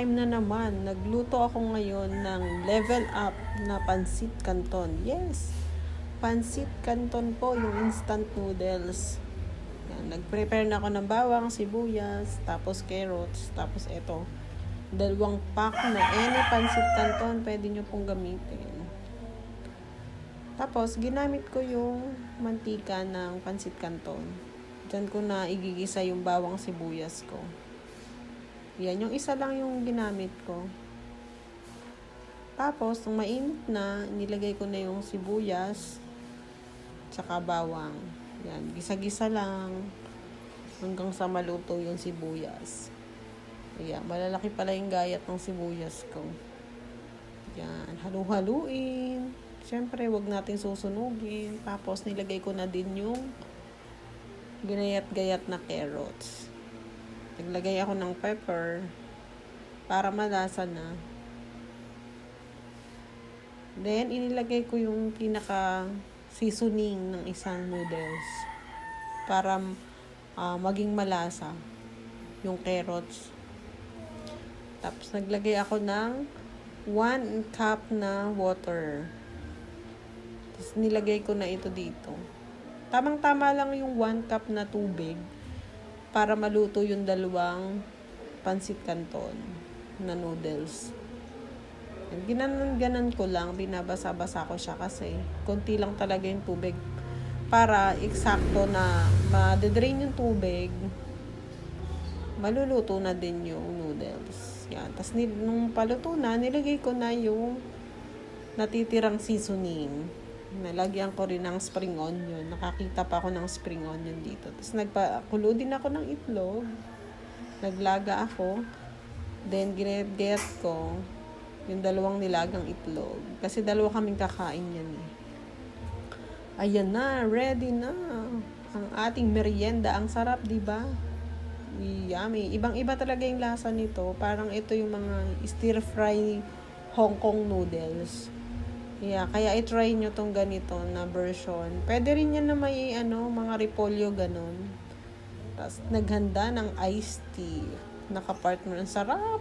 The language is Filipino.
Time na naman, nagluto ako ngayon ng level up na pansit canton. Yes, pansit canton po, yung instant noodles. Yan, nag-prepare na ako ng bawang, sibuyas, tapos carrots, tapos eto, 2 pack na any pansit canton pwede nyo pong gamitin. Tapos, ginamit ko yung mantika ng pansit canton. Diyan ko na igigisa yung bawang sibuyas ko. Yan, yung isa lang yung ginamit ko. Tapos, nung mainit na, nilagay ko na yung sibuyas, tsaka bawang. Yan, gisa-gisa lang hanggang sa maluto yung sibuyas. Ayan, malalaki pala yung gayat ng sibuyas ko. Yan, halu-haluin. Siyempre, wag natin susunugin. Tapos, nilagay ko na din yung ginayat-gayat na carrots. Naglagay ako ng pepper para malasa na. Then, inilagay ko yung pinaka seasoning ng isang noodles para maging malasa yung carrots. Tapos, naglagay ako ng 1 cup na water. Tapos, nilagay ko na ito dito. Tamang-tama lang yung 1 cup na tubig para maluto yung 2 pansit canton na noodles. Ginanon ko lang, binabasa-basa ko siya kasi konti lang talaga yung tubig para eksakto na ma-drain yung tubig, maluluto na din yung noodles. Yan. Tapos nung paluto na, nilagay ko na yung natitirang seasoning. Nalagyan ko rin ng spring onion. Nakakita pa ako ng spring onion dito. Tapos nagpakulo din ako ng itlog. Naglaga ako. Then ginayat ko yung 2 nilagang itlog. Kasi 2 kaming kakain yan eh. Ayan na, ready na. Ang ating merienda. Ang sarap, di ba? Yummy. Ibang-iba talaga yung lasa nito. Parang ito yung mga stir-fry Hong Kong noodles. Yeah, kaya i-try nyo tong ganito na version. Pwede rin yan na may mga repolyo ganon. Tapos naghanda ng iced tea. Nakapartner. Ang sarap.